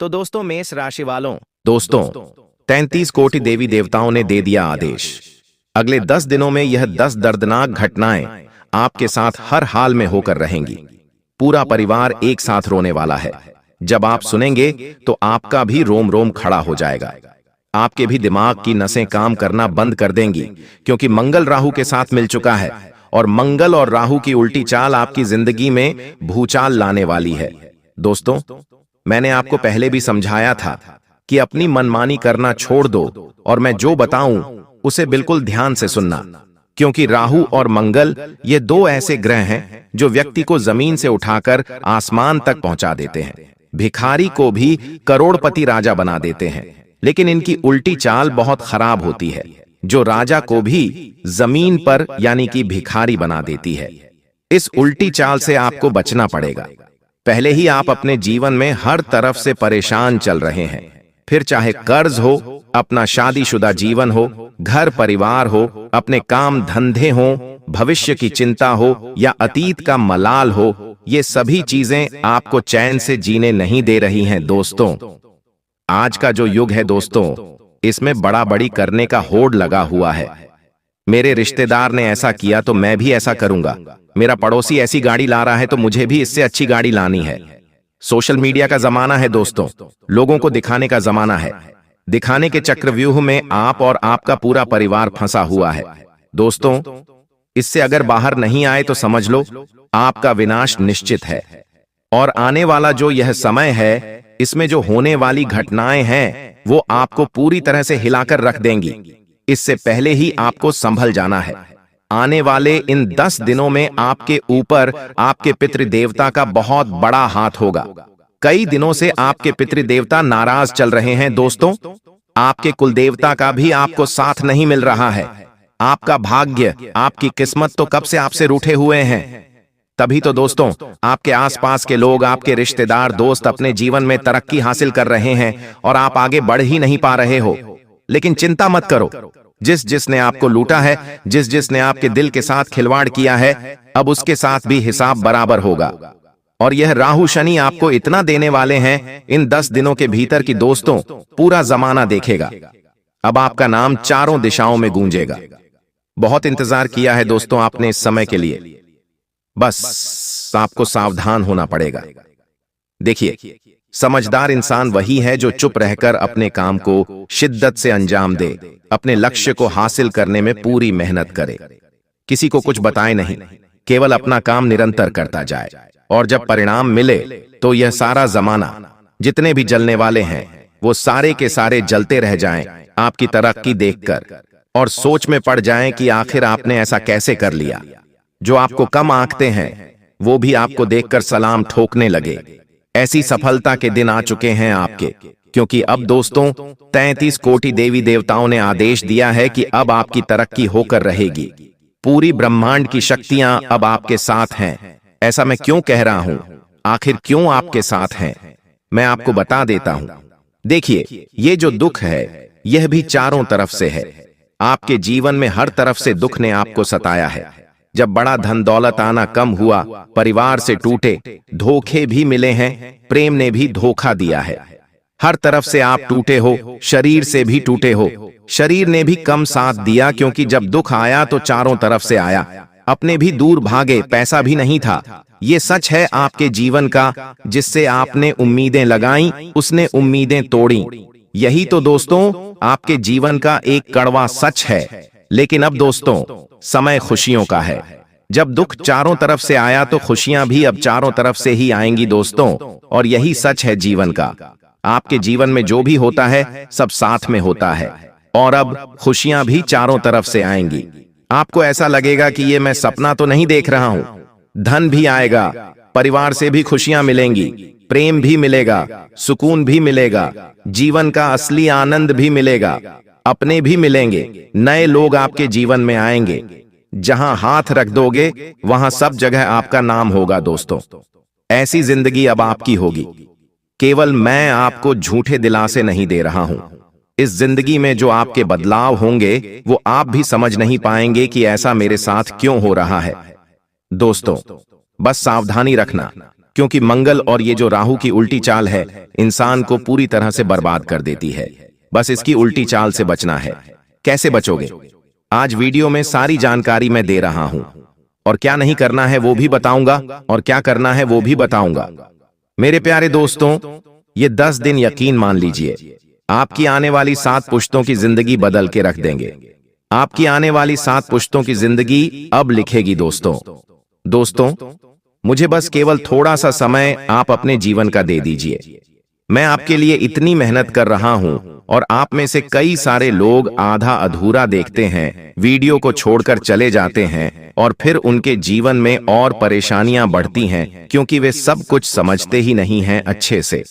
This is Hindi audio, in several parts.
तो दोस्तों मेष राशि वालों, दोस्तों 33 कोटि देवी देवताओं ने दे दिया आदेश। अगले 10 दिनों में यह 10 दर्दनाक घटनाएं आपके साथ हर हाल में होकर रहेंगी। पूरा परिवार एक साथ रोने वाला है। जब आप सुनेंगे तो आपका भी रोम रोम खड़ा हो जाएगा। आपके भी दिमाग की नसें काम करना बंद कर देंगी, क्योंकि मंगल राहु के साथ मिल चुका है और मंगल और राहु की उल्टी चाल आपकी जिंदगी में भूचाल लाने वाली है। दोस्तों, मैंने आपको पहले भी समझाया था कि अपनी मनमानी करना छोड़ दो और मैं जो बताऊं उसे बिल्कुल ध्यान से सुनना, क्योंकि राहु और मंगल ये दो ऐसे ग्रह हैं जो व्यक्ति को जमीन से उठाकर आसमान तक पहुंचा देते हैं। भिखारी को भी करोड़पति राजा बना देते हैं, लेकिन इनकी उल्टी चाल बहुत खराब होती है, जो राजा को भी जमीन पर यानी कि भिखारी बना देती है। इस उल्टी चाल से आपको बचना पड़ेगा। पहले ही आप अपने जीवन में हर तरफ से परेशान चल रहे हैं, फिर चाहे कर्ज हो, अपना शादीशुदा जीवन हो, घर परिवार हो, अपने काम धंधे हो, भविष्य की चिंता हो या अतीत का मलाल हो, ये सभी चीजें आपको चैन से जीने नहीं दे रही हैं। दोस्तों, आज का जो युग है दोस्तों, इसमें बड़ा बड़ी करने का होड़ लगा हुआ है। मेरे रिश्तेदार ने ऐसा किया तो मैं भी ऐसा करूंगा। मेरा पड़ोसी ऐसी गाड़ी ला रहा है तो मुझे भी इससे अच्छी गाड़ी लानी है। सोशल मीडिया का जमाना है दोस्तों, लोगों को दिखाने का जमाना है। दिखाने के चक्रव्यूह में आप और आपका पूरा परिवार फंसा हुआ है। दोस्तों, इससे अगर बाहर नहीं आए तो समझ लो आपका विनाश निश्चित है। और आने वाला जो यह समय है, इसमें जो होने वाली घटनाएं हैं वो आपको पूरी तरह से हिलाकर रख देंगी। इससे पहले ही आपको संभल जाना है। आने वाले इन 10 दिनों में आपके ऊपर आपके पितृदेवता का बहुत बड़ा हाथ होगा। कई दिनों से आपके पितृदेवता नाराज चल रहे हैं। दोस्तों, आपके कुलदेवता का भी आपको साथ नहीं मिल रहा है। आपका भाग्य, आपकी किस्मत तो कब से आपसे रूठे हुए हैं। तभी तो दोस्तों, आपके आसपास के लोग, आपके रिश्तेदार, दोस्त अपने जीवन में तरक्की हासिल कर रहे हैं और आप आगे बढ़ ही नहीं पा रहे हो। लेकिन चिंता मत करो, जिसने आपको लूटा है, जिसने आपके दिल के साथ खिलवाड़ किया है, अब उसके साथ भी हिसाब बराबर होगा। और यह राहु शनि आपको इतना देने वाले हैं इन 10 दिनों के भीतर की दोस्तों, पूरा जमाना देखेगा। अब आपका नाम चारों दिशाओं में गूंजेगा। बहुत इंतजार किया है दोस्तों आपने इस समय के लिए, बस आपको सावधान होना पड़ेगा। देखिए, समझदार इंसान वही है जो चुप रहकर अपने काम को शिद्दत से अंजाम दे, अपने लक्ष्य को हासिल करने में पूरी मेहनत करे, किसी को कुछ बताए नहीं, केवल अपना काम निरंतर करता जाए। और जब परिणाम मिले तो यह सारा जमाना, जितने भी जलने वाले हैं, वो सारे के सारे जलते रह जाएं आपकी तरक्की देखकर, और सोच में पड़ जाएं कि आखिर आपने ऐसा कैसे कर लिया। जो आपको कम आंकते हैं वो भी आपको देखकर सलाम ठोकने लगे। ऐसी सफलता के दिन आ चुके हैं आपके, क्योंकि अब दोस्तों 33 कोटि देवी देवताओं ने आदेश दिया है कि अब आपकी तरक्की होकर रहेगी। पूरी ब्रह्मांड की शक्तियां अब आपके साथ हैं। ऐसा मैं क्यों कह रहा हूं, आखिर क्यों आपके साथ हैं, मैं आपको बता देता हूं। देखिए, ये जो दुख है यह भी चारों तरफ से है। आपके जीवन में हर तरफ से दुख ने आपको सताया है। जब बड़ा धन दौलत आना कम हुआ, परिवार से टूटे, धोखे भी मिले हैं, प्रेम ने भी धोखा दिया है। हर तरफ से आप टूटे हो, शरीर से भी टूटे हो। शरीर ने भी कम साथ दिया, क्योंकि जब दुख आया तो चारों तरफ से आया। अपने भी दूर भागे, पैसा भी नहीं था। ये सच है आपके जीवन का। जिससे आपने उम्मीदें लगाई उसने उम्मीदें तोड़ी। यही तो दोस्तों आपके जीवन का एक कड़वा सच है। लेकिन अब दोस्तों समय खुशियों का है। जब दुख चारों तरफ से आया तो खुशियां भी अब चारों तरफ से ही आएंगी दोस्तों, और यही सच है जीवन का। आपके जीवन में जो भी होता है सब साथ में होता है, और अब खुशियां भी चारों तरफ से आएंगी। आपको ऐसा लगेगा कि ये मैं सपना तो नहीं देख रहा हूं। धन भी आएगा, परिवार से भी खुशियां मिलेंगी, प्रेम भी मिलेगा, सुकून भी मिलेगा, जीवन का असली आनंद भी मिलेगा, अपने भी मिलेंगे, नए लोग आपके जीवन में आएंगे। जहां हाथ रख दोगे वहां सब जगह आपका नाम होगा दोस्तों। ऐसी जिंदगी अब आपकी होगी। केवल मैं आपको झूठे दिलासे नहीं दे रहा हूं। इस जिंदगी में जो आपके बदलाव होंगे वो आप भी समझ नहीं पाएंगे कि ऐसा मेरे साथ क्यों हो रहा है। दोस्तों, बस सावधानी रखना। क्योंकि मंगल और ये जो राहु की उल्टी चाल है इंसान को पूरी तरह से बर्बाद कर देती है। बस इसकी उल्टी चाल से बचना है। कैसे बचोगे? आज वीडियो में सारी जानकारी मैं दे रहा हूं, और क्या नहीं करना है वो भी बताऊंगा, और क्या करना है वो भी बताऊंगा। मेरे प्यारे दोस्तों, ये 10 दिन यकीन मान लीजिए आपकी आने वाली 7 पुश्तों की जिंदगी बदल के रख देंगे। आपकी आने वाली 7 पुश्तों की जिंदगी अब लिखेगी दोस्तों, मुझे बस केवल थोड़ा सा समय आप अपने जीवन का दे दीजिए। मैं आपके लिए इतनी मेहनत कर रहा हूं, और आप में से कई सारे लोग आधा अधूरा देखते हैं, वीडियो को छोड़कर चले जाते हैं, और फिर उनके जीवन में और परेशानियां बढ़ती हैं क्योंकि वे सब कुछ समझते ही नहीं हैं अच्छे से।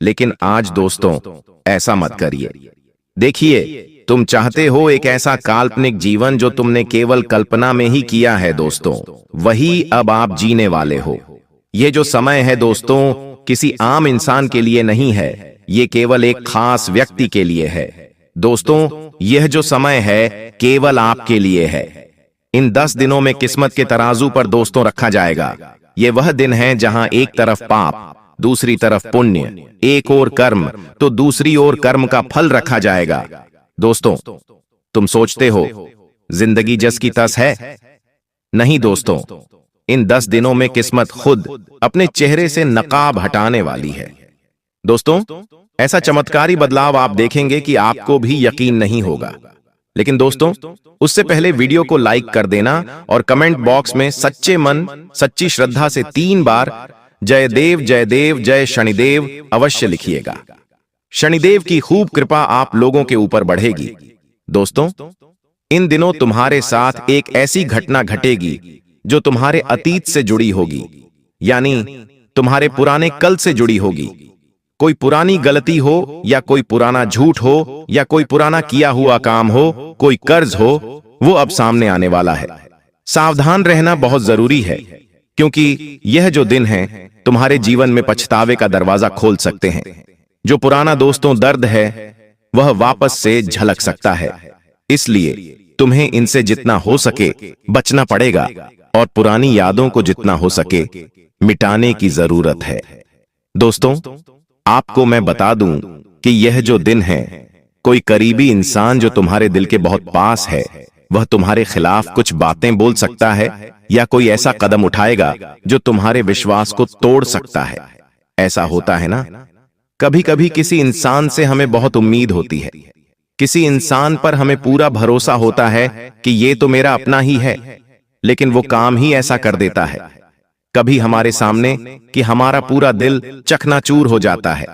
लेकिन आज दोस्तों, ऐसा मत करिए। देखिए, तुम चाहते हो एक ऐसा काल्पनिक जीवन जो तुमने केवल कल्पना में ही किया है दोस्तों, वही अब आप जीने वाले हो। ये जो समय है दोस्तों, किसी आम इंसान के लिए नहीं है, ये केवल एक खास व्यक्ति के लिए है। दोस्तों, यह जो समय है केवल आपके लिए है। इन 10 दिनों में किस्मत के तराजू पर दोस्तों रखा जाएगा। ये वह दिन है जहां एक तरफ पाप, दूसरी तरफ पुण्य, एक ओर कर्म तो दूसरी ओर कर्म का फल रखा जाएगा। दोस्तों, तुम सोचते हो जिंदगी जस की तस है? नहीं दोस्तों, इन 10 दिनों में किस्मत खुद अपने चेहरे से नकाब हटाने वाली है। दोस्तों, ऐसा चमत्कारी बदलाव आप देखेंगे कि आपको भी यकीन नहीं होगा। लेकिन दोस्तों, उससे पहले वीडियो को लाइक कर देना और कमेंट बॉक्स में सच्चे मन सच्ची श्रद्धा से 3 बार जय देव जय शनिदेव अवश्य लिखिएगा। शनिदेव की खूब कृपा आप लोगों के ऊपर बढ़ेगी। दोस्तों, इन दिनों तुम्हारे साथ एक ऐसी घटना घटेगी जो तुम्हारे अतीत से जुड़ी होगी, यानी तुम्हारे पुराने कल से जुड़ी होगी। कोई पुरानी गलती हो, या कोई पुराना झूठ हो, या कोई पुराना किया हुआ काम हो, कोई कर्ज हो, वो अब सामने आने वाला है। सावधान रहना बहुत जरूरी है, क्योंकि यह जो दिन है तुम्हारे जीवन में पछतावे का दरवाजा खोल सकते हैं। जो पुराना दोस्तों दर्द है वह वापस से झलक सकता है, इसलिए तुम्हें इनसे जितना हो सके बचना पड़ेगा, और पुरानी यादों को जितना हो सके मिटाने की जरूरत है। दोस्तों, आपको मैं बता दूं कि यह जो दिन है, कोई करीबी इंसान जो तुम्हारे दिल के बहुत पास है वह तुम्हारे खिलाफ कुछ बातें बोल सकता है, या कोई ऐसा कदम उठाएगा जो तुम्हारे विश्वास को तोड़ सकता है। ऐसा होता है ना, कभी कभी किसी इंसान से हमें बहुत उम्मीद होती है, किसी इंसान पर हमें पूरा भरोसा होता है कि ये तो मेरा अपना ही है, लेकिन वो काम ही ऐसा कर देता है कभी हमारे सामने कि हमारा पूरा दिल चकनाचूर हो जाता है।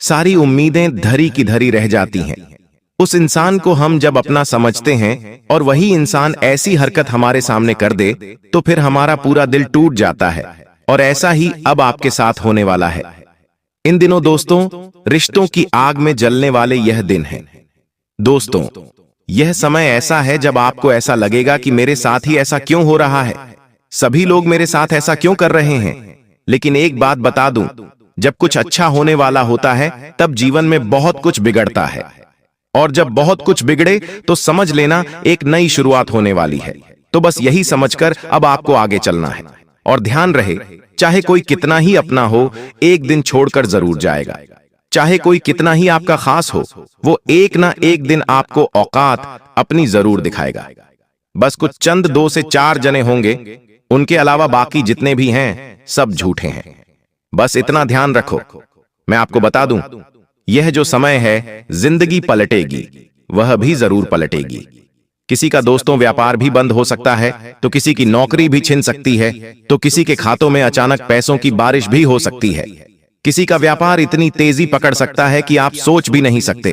सारी उम्मीदें धरी की धरी रह जाती हैं। उस इंसान को हम जब अपना समझते हैं और वही इंसान ऐसी हरकत हमारे सामने कर दे तो फिर हमारा पूरा दिल टूट जाता है, और ऐसा ही अब आपके साथ होने वाला है। इन दिनों दोस्तों, रिश्तों की आग में जलने वाले यह दिन है। दोस्तों, यह समय ऐसा है जब आपको ऐसा लगेगा कि मेरे साथ ही ऐसा क्यों हो रहा है, सभी लोग मेरे साथ ऐसा क्यों कर रहे हैं। लेकिन एक बात बता दूं, जब कुछ अच्छा होने वाला होता है तब जीवन में बहुत कुछ बिगड़ता है, और जब बहुत कुछ बिगड़े तो समझ लेना एक नई शुरुआत होने वाली है। तो बस यही समझकर अब आपको आगे चलना है, और ध्यान रहे, चाहे कोई कितना ही अपना हो, एक दिन छोड़कर जरूर जाएगा। चाहे कोई कितना ही आपका खास हो, वो एक ना एक दिन आपको औकात अपनी जरूर दिखाएगा। बस कुछ चंद 2 से 4 जने होंगे, उनके अलावा बाकी जितने भी हैं सब झूठे हैं। बस इतना ध्यान रखो। मैं आपको बता दूं, यह जो समय है जिंदगी पलटेगी, वह भी जरूर पलटेगी। किसी का दोस्तों व्यापार भी बंद हो सकता है, तो किसी की नौकरी भी छिन सकती है, तो किसी के खातों में अचानक पैसों की बारिश भी हो सकती है। किसी का व्यापार इतनी तेजी पकड़ सकता है कि आप सोच भी नहीं सकते,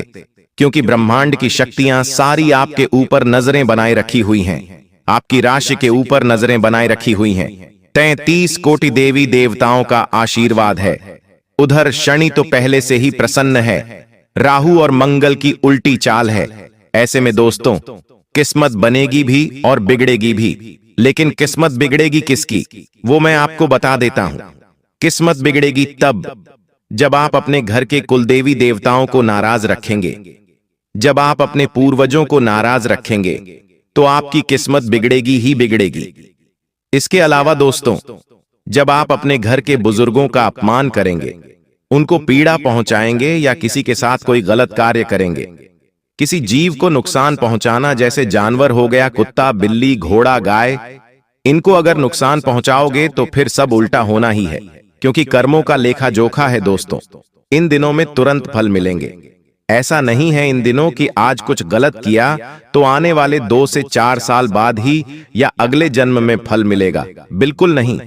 क्योंकि ब्रह्मांड की शक्तियां सारी आपके ऊपर नजरें बनाए रखी हुई हैं, आपकी राशि के ऊपर नजरें बनाए रखी हुई हैं। 33 कोटि देवी देवताओं का आशीर्वाद है। उधर शनि तो पहले से ही प्रसन्न है, राहु और मंगल की उल्टी चाल है। ऐसे में दोस्तों, किस्मत बनेगी भी और बिगड़ेगी भी। लेकिन किस्मत बिगड़ेगी किसकी, वो मैं आपको बता देता हूं। किस्मत बिगड़ेगी तब जब आप अपने घर के कुलदेवी देवताओं को नाराज रखेंगे, जब आप अपने पूर्वजों को नाराज रखेंगे, तो आपकी किस्मत बिगड़ेगी ही बिगड़ेगी। इसके अलावा दोस्तों, जब आप अपने घर के बुजुर्गों का अपमान करेंगे, उनको पीड़ा पहुंचाएंगे या किसी के साथ कोई गलत कार्य करेंगे, किसी जीव को नुकसान पहुंचाना, जैसे जानवर हो गया, कुत्ता, बिल्ली, घोड़ा, गाय, इनको अगर नुकसान पहुंचाओगे तो फिर सब उल्टा होना ही है, क्योंकि कर्मों का लेखा जोखा है दोस्तों। इन दिनों में तुरंत फल मिलेंगे। ऐसा नहीं है इन दिनों कि आज कुछ गलत किया तो आने वाले 2 से 4 साल बाद ही या अगले जन्म में फल मिलेगा। बिल्कुल नहीं।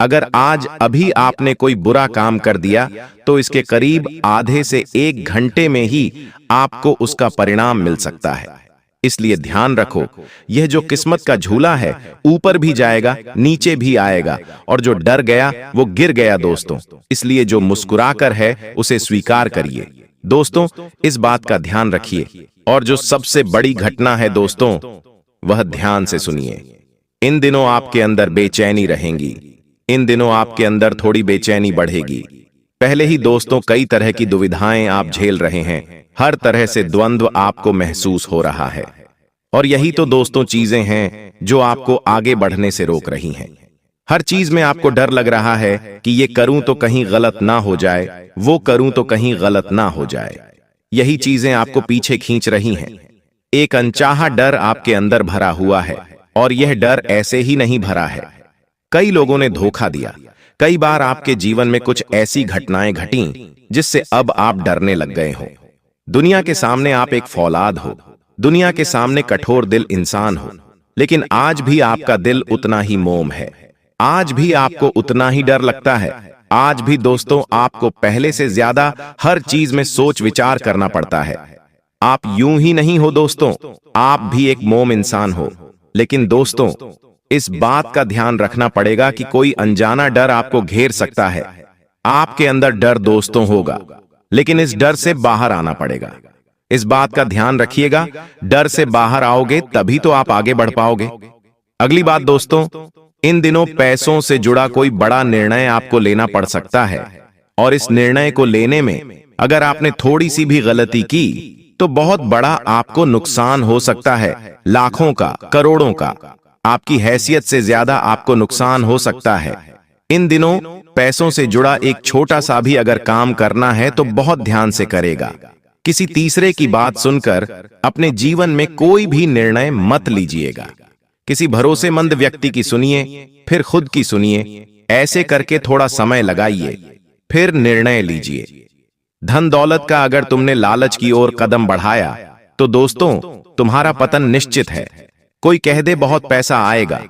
अगर आज अभी आपने कोई बुरा काम कर दिया तो इसके करीब आधे से 1 घंटे में ही आपको उसका परिणाम मिल सकता है। इसलिए ध्यान रखो, यह जो किस्मत का झूला है, ऊपर भी जाएगा, नीचे भी आएगा, और जो डर गया वो गिर गया दोस्तों। इसलिए जो मुस्कुराकर है उसे स्वीकार करिए दोस्तों। इस बात का ध्यान रखिए। और जो सबसे बड़ी घटना है दोस्तों, वह ध्यान से सुनिए। इन दिनों आपके अंदर बेचैनी रहेंगी। इन दिनों आपके अंदर थोड़ी बेचैनी बढ़ेगी। पहले ही दोस्तों कई तरह की दुविधाएं आप झेल रहे हैं। हर तरह से द्वंद्व आपको महसूस हो रहा है। और यही तो दोस्तों चीजें हैं जो आपको आगे बढ़ने से रोक रही हैं। हर चीज में आपको डर लग रहा है कि ये करूं तो कहीं गलत ना हो जाए, वो करूं तो कहीं गलत ना हो जाए। यही चीजें आपको पीछे खींच रही हैं। एक अनचाहा डर आपके अंदर भरा हुआ है, और यह डर ऐसे ही नहीं भरा है। कई लोगों ने धोखा दिया। कई बार आपके जीवन में कुछ ऐसी घटनाएं घटीं जिससे अब आप डरने लग गए हो। दुनिया के सामने आप एक फौलाद हो, दुनिया के सामने कठोर दिल इंसान हो, लेकिन आज भी आपका दिल उतना ही मोम है। आज भी आपको उतना ही डर लगता है। आज भी दोस्तों आपको पहले से ज्यादा हर चीज में सोच विचार करना पड़ता है। आप यूं ही नहीं हो दोस्तों, आप भी एक मोम इंसान हो। लेकिन दोस्तों इस बात का ध्यान रखना पड़ेगा कि कोई अनजाना डर आपको घेर सकता है। आपके अंदर डर दोस्तों होगा, लेकिन इस डर से बाहर आना पड़ेगा। इस बात का ध्यान रखिएगा। डर से बाहर आओगे तभी तो आप आगे बढ़ पाओगे। अगली बात दोस्तों, इन दिनों पैसों से जुड़ा कोई बड़ा निर्णय आपको लेना पड़ सकता है, और इस निर्णय को लेने में अगर आपने थोड़ी सी भी गलती की तो बहुत बड़ा आपको नुकसान हो सकता है। लाखों का, करोड़ों का, आपकी हैसियत से ज्यादा आपको नुकसान हो सकता है। इन दिनों पैसों से जुड़ा एक छोटा सा भी अगर काम करना है तो बहुत ध्यान से करेगा। किसी तीसरे की बात सुनकर अपने जीवन में कोई भी निर्णय मत लीजिएगा। किसी भरोसेमंद व्यक्ति की सुनिए, फिर खुद की सुनिए। ऐसे करके थोड़ा समय लगाइए, फिर निर्णय लीजिए। धन दौलत का अगर तुमने लालच की ओर कदम बढ़ाया तो दोस्तों तुम्हारा पतन निश्चित है। कोई कह दे बहुत पैसा आएगा,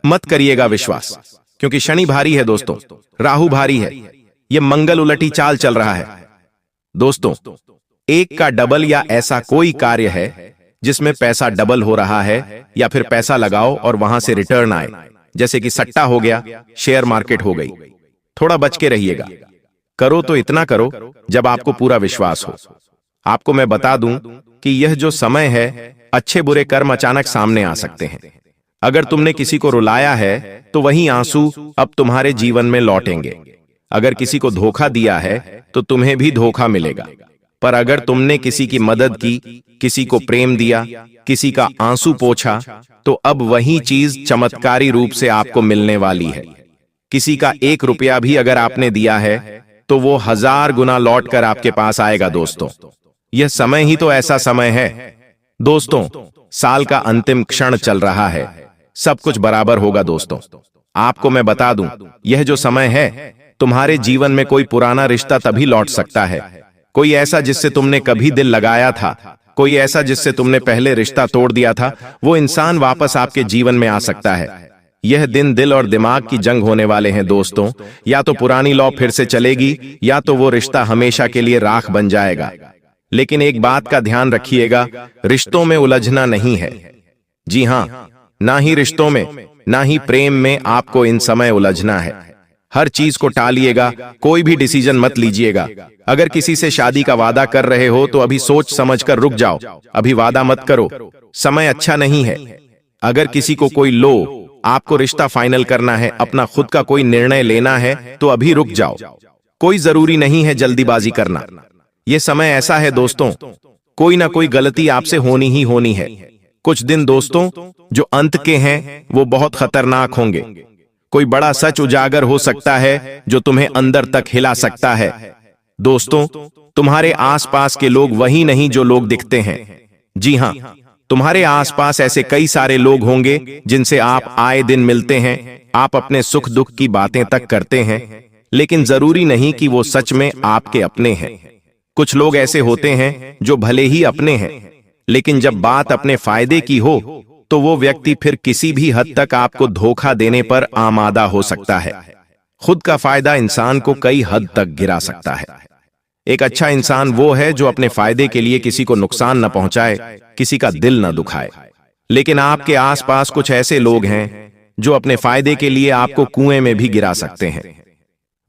मत करिएगा विश्वास, क्योंकि शनि भारी है दोस्तों, राहु भारी है। यह मंगल उलटी चाल चल रहा है दोस्तों। एक का डबल या ऐसा कोई कार्य है जिसमें पैसा डबल हो रहा है, या फिर पैसा लगाओ और वहां से रिटर्न आए, जैसे कि सट्टा हो गया, शेयर मार्केट हो गई। थोड़ा बच के रहिएगा। करो तो इतना करो जब आपको पूरा विश्वास हो। आपको मैं बता दूं कि यह जो समय है, अच्छे बुरे कर्म अचानक सामने आ सकते हैं। अगर तुमने किसी को रुलाया है तो वही आंसू अब तुम्हारे जीवन में लौटेंगे। अगर किसी को धोखा दिया है तो तुम्हें भी धोखा मिलेगा। पर अगर तुमने किसी की मदद की, किसी को प्रेम दिया, किसी का आंसू पोंछा, तो अब वही चीज चमत्कारी रूप से आपको मिलने वाली है। किसी का 1 रुपया भी अगर आपने दिया है तो वो 1000 गुना लौट कर आपके पास आएगा दोस्तों। यह समय ही तो ऐसा समय है दोस्तों। साल का अंतिम क्षण चल रहा है, सब कुछ बराबर होगा दोस्तों। आपको मैं बता दूं, यह जो समय है, तुम्हारे जीवन में कोई पुराना रिश्ता तभी लौट सकता है। कोई ऐसा जिससे तुमने कभी दिल लगाया था, कोई ऐसा जिससे तुमने पहले रिश्ता तोड़ दिया था, वो इंसान वापस आपके जीवन में आ सकता है। यह दिन दिल और दिमाग की जंग होने वाले हैं दोस्तों। या तो पुरानी लौ फिर से चलेगी, या तो वो रिश्ता हमेशा के लिए राख बन जाएगा। लेकिन एक बात का ध्यान रखिएगा, रिश्तों में उलझना नहीं है। जी हां, ना ही रिश्तों में, ना ही प्रेम में आपको इन समय उलझना है। हर चीज को टालिएगा, कोई भी डिसीजन मत लीजिएगा। अगर किसी से शादी का वादा कर रहे हो तो अभी सोच समझकर रुक जाओ, अभी वादा मत करो, समय अच्छा नहीं है। अगर किसी को कोई लो, आपको रिश्ता फाइनल करना है, अपना खुद का कोई निर्णय लेना है, तो अभी रुक जाओ। कोई जरूरी नहीं है जल्दीबाजी करना। यह समय ऐसा है दोस्तों, कोई ना कोई गलती आपसे होनी ही होनी है। कुछ दिन दोस्तों जो अंत के हैं वो बहुत खतरनाक होंगे। कोई बड़ा सच उजागर हो सकता है जो तुम्हें अंदर तक हिला सकता है। दोस्तों, तुम्हारे आसपास के लोग वही नहीं जो लोग दिखते हैं। जी हां, तुम्हारे आसपास ऐसे कई सारे लोग होंगे जिनसे आप आए दिन मिलते हैं, आप अपने सुख दुख की बातें तक करते हैं, लेकिन जरूरी नहीं कि वो सच में आपके अपने हैं। कुछ लोग ऐसे होते हैं जो भले ही अपने हैं, लेकिन जब बात अपने फायदे की हो तो वो व्यक्ति फिर किसी भी हद तक आपको धोखा देने पर आमादा हो सकता है। खुद का फायदा इंसान को कई हद तक गिरा सकता है। एक अच्छा इंसान वो है जो अपने फायदे के लिए किसी को नुकसान न पहुंचाए, किसी का दिल न दुखाए। लेकिन आपके आसपास कुछ ऐसे लोग हैं जो अपने फायदे के लिए आपको कुएं में भी गिरा सकते हैं।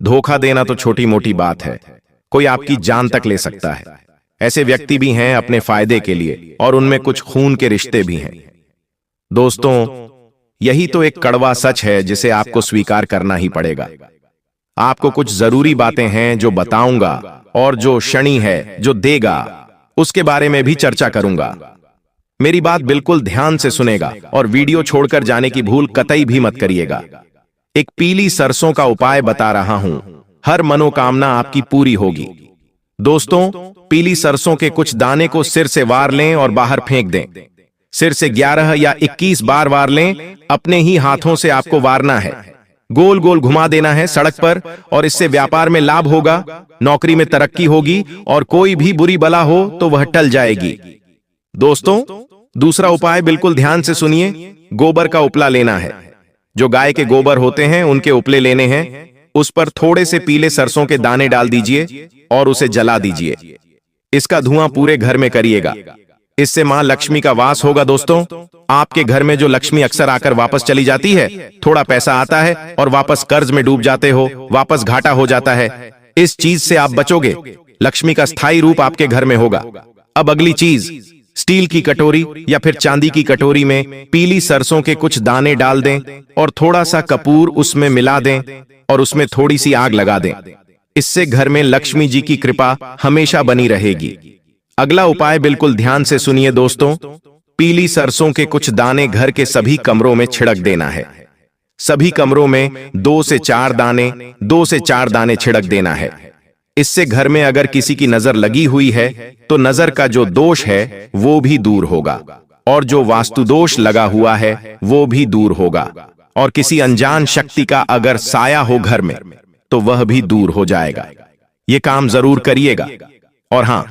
धोखा देना तो छोटी मोटी बात है, कोई आपकी जान तक ले सकता है। ऐसे व्यक्ति भी हैं अपने फायदे के लिए, और उनमें कुछ खून के रिश्ते भी हैं। दोस्तों, यही तो एक कड़वा सच है जिसे आपको स्वीकार करना ही पड़ेगा। आपको कुछ जरूरी बातें हैं जो बताऊंगा, और जो क्षणी है जो देगा उसके बारे में भी चर्चा करूंगा। मेरी बात बिल्कुल ध्यान से सुनेगा और वीडियो छोड़कर जाने की भूल कतई भी मत करिएगा। एक पीली सरसों का उपाय बता रहा हूं, हर मनोकामना आपकी पूरी होगी। दोस्तों, पीली सरसों के कुछ दाने को सिर से वार लें और बाहर फेंक दें। सिर से 11 या 21 बार वार लें, अपने ही हाथों से आपको वारना है। गोल गोल घुमा देना है सड़क पर, और इससे व्यापार में लाभ होगा, नौकरी में तरक्की होगी, और कोई भी बुरी बला हो तो वह टल जाएगी। दोस्तों, दूसरा उपाय बिल्कुल ध्यान से सुनिए। गोबर का उपला लेना है। जो गाय के गोबर होते हैं उनके उपले लेने हैं। उस पर थोड़े से पीले सरसों के दाने डाल दीजिए और उसे जला दीजिए। इसका धुआं पूरे घर में करिएगा। इससे मां लक्ष्मी का वास होगा। दोस्तों, आपके घर में जो लक्ष्मी अक्सर आकर वापस चली जाती है, थोड़ा पैसा आता है और वापस कर्ज में डूब जाते हो, वापस घाटा हो जाता है, इस चीज से आप बचोगे। लक्ष्मी का स्थायी रूप आपके घर में होगा। अब अगली चीज, स्टील की कटोरी या फिर चांदी की कटोरी में पीली सरसों के कुछ दाने डाल दें और थोड़ा सा कपूर उसमें मिला दें और उसमें थोड़ी सी आग लगा दें। इससे घर में लक्ष्मी जी की कृपा हमेशा बनी रहेगी। अगला उपाय बिल्कुल ध्यान से सुनिए दोस्तों। पीली सरसों के कुछ दाने घर के सभी कमरों में छिड़क देना है। सभी कमरों में 2 से 4 दाने छिड़क देना है। इससे घर में अगर किसी की नजर लगी हुई है तो नजर का जो दोष है वो भी दूर होगा, और जो वास्तु दोष लगा हुआ है वो भी दूर होगा, और किसी अनजान शक्ति का अगर साया हो घर में तो वह भी दूर हो जाएगा। ये काम जरूर करिएगा। और हां,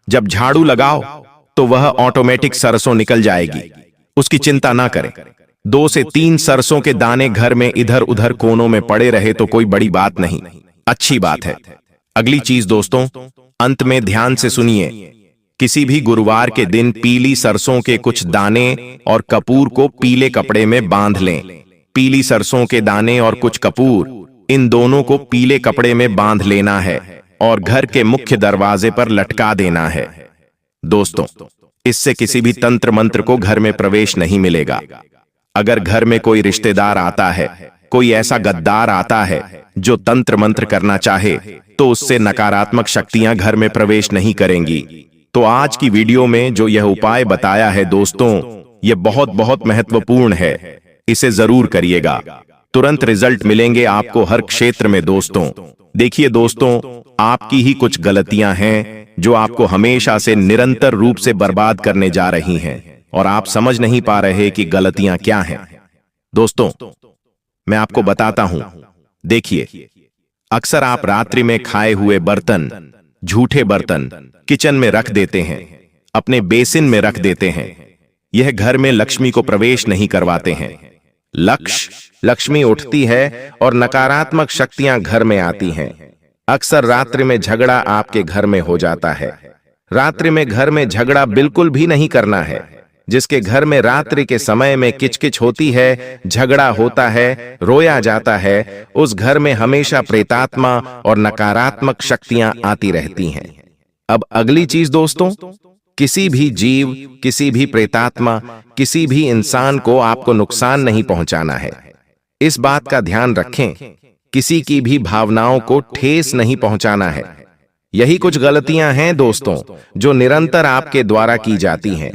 जब झाड़ू लगाओ तो वह ऑटोमेटिक सरसों निकल जाएगी, उसकी चिंता ना करें। 2 से 3 सरसों के दाने घर में इधर उधर कोनों में पड़े रहे तो कोई बड़ी बात नहीं, अच्छी बात है। अगली चीज दोस्तों, अंत में ध्यान से सुनिए। किसी भी गुरुवार के दिन पीली सरसों के कुछ दाने और कपूर को पीले कपड़े में बांध लें। पीली सरसों के दाने और कुछ कपूर, इन दोनों को पीले कपड़े में बांध लेना है और घर के मुख्य दरवाजे पर लटका देना है। दोस्तों, इससे किसी भी तंत्र मंत्र को घर में प्रवेश नहीं मिलेगा। अगर घर में कोई रिश्तेदार आता है, कोई ऐसा गद्दार आता है जो तंत्र मंत्र करना चाहे, तो उससे नकारात्मक शक्तियां घर में प्रवेश नहीं करेंगी। तो आज की वीडियो में जो यह उपाय बताया है दोस्तों, यह बहुत बहुत महत्वपूर्ण है। इसे जरूर करिएगा, तुरंत रिजल्ट मिलेंगे आपको हर क्षेत्र में। दोस्तों देखिए दोस्तों, आपकी ही कुछ गलतियां हैं जो आपको हमेशा से निरंतर रूप से बर्बाद करने जा रही हैं, और आप समझ नहीं पा रहे कि गलतियां क्या हैं। दोस्तों, मैं आपको बताता हूं। देखिए, अक्सर आप रात्रि में खाए हुए बर्तन, झूठे बर्तन किचन में रख देते हैं, अपने बेसिन में रख देते हैं। यह घर में लक्ष्मी को प्रवेश नहीं करवाते हैं। लक्ष्मी उठती है और नकारात्मक शक्तियां घर में आती हैं। अक्सर रात्रि में झगड़ा आपके घर में हो जाता है। रात्रि में घर में झगड़ा बिल्कुल भी नहीं करना है। जिसके घर में रात्रि के समय में किचकिच होती है, झगड़ा होता है, रोया जाता है, उस घर में हमेशा प्रेतात्मा और नकारात्मक शक्तियां आती रहती हैं। अब अगली चीज दोस्तों, किसी भी जीव, किसी भी प्रेतात्मा, किसी भी इंसान को आपको नुकसान नहीं पहुंचाना है। इस बात का ध्यान रखें, किसी की भी भावनाओं को ठेस नहीं पहुंचाना है। यही कुछ गलतियां हैं दोस्तों जो निरंतर आपके द्वारा की जाती हैं।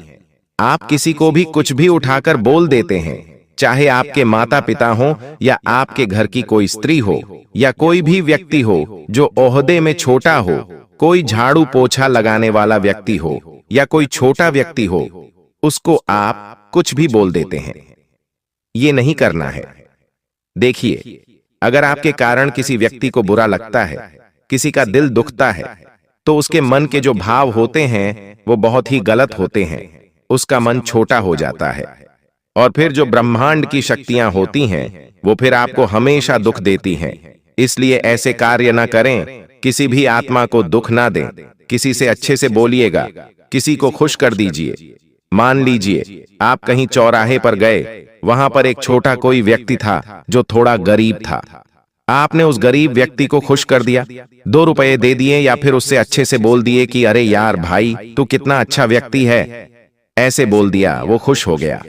आप किसी को भी कुछ भी उठाकर बोल देते हैं, चाहे आपके माता पिता हो या आपके घर की कोई स्त्री हो या कोई भी व्यक्ति हो जो ओहदे में छोटा हो, कोई झाड़ू पोछा लगाने वाला व्यक्ति हो या कोई छोटा व्यक्ति हो, उसको आप कुछ भी बोल देते हैं। ये नहीं करना है। देखिए, अगर आपके कारण किसी व्यक्ति को बुरा लगता है, किसी का दिल दुखता है, तो उसके मन के जो भाव होते हैं वो बहुत ही गलत होते हैं। उसका मन छोटा हो जाता है और फिर जो ब्रह्मांड की शक्तियां होती हैं वो फिर आपको हमेशा दुख देती हैं। इसलिए ऐसे कार्य न करें, किसी भी आत्मा को दुख ना दें, किसी से अच्छे से बोलिएगा, किसी को खुश कर दीजिए। मान लीजिए आप कहीं चौराहे पर गए, वहां पर एक छोटा कोई व्यक्ति था जो थोड़ा गरीब था। आपने उस गरीब व्यक्ति को खुश कर दिया, 2 रुपए दे दिए या फिर उससे अच्छे से बोल दिए कि अरे यार भाई, तू कितना अच्छा व्यक्ति है। ऐसे बोल दिया, वो खुश हो गया।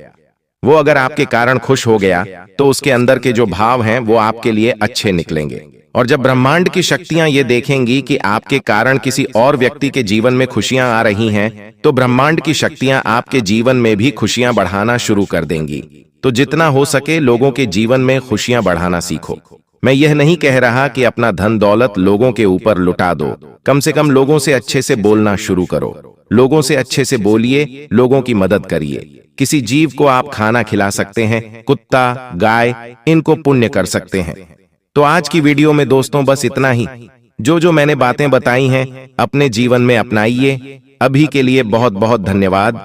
वो अगर आपके कारण खुश हो गया तो उसके अंदर के जो भाव हैं वो आपके लिए अच्छे निकलेंगे। और जब ब्रह्मांड की शक्तियां ये देखेंगी कि आपके कारण किसी और व्यक्ति के जीवन में खुशियां आ रही हैं, तो ब्रह्मांड की शक्तियां आपके जीवन में भी खुशियां बढ़ाना शुरू कर देंगी। तो जितना हो सके लोगों के जीवन में खुशियां बढ़ाना सीखो। मैं यह नहीं कह रहा कि अपना धन दौलत लोगों के ऊपर लुटा दो, कम से कम लोगों से अच्छे से बोलना शुरू करो। लोगों से अच्छे से बोलिए, लोगों की मदद करिए। किसी जीव को आप खाना खिला सकते हैं, कुत्ता, गाय, इनको पुण्य कर सकते हैं। तो आज की वीडियो में दोस्तों बस इतना ही। जो मैंने बातें बताई हैं अपने जीवन में अपनाइए। अभी के लिए बहुत बहुत धन्यवाद।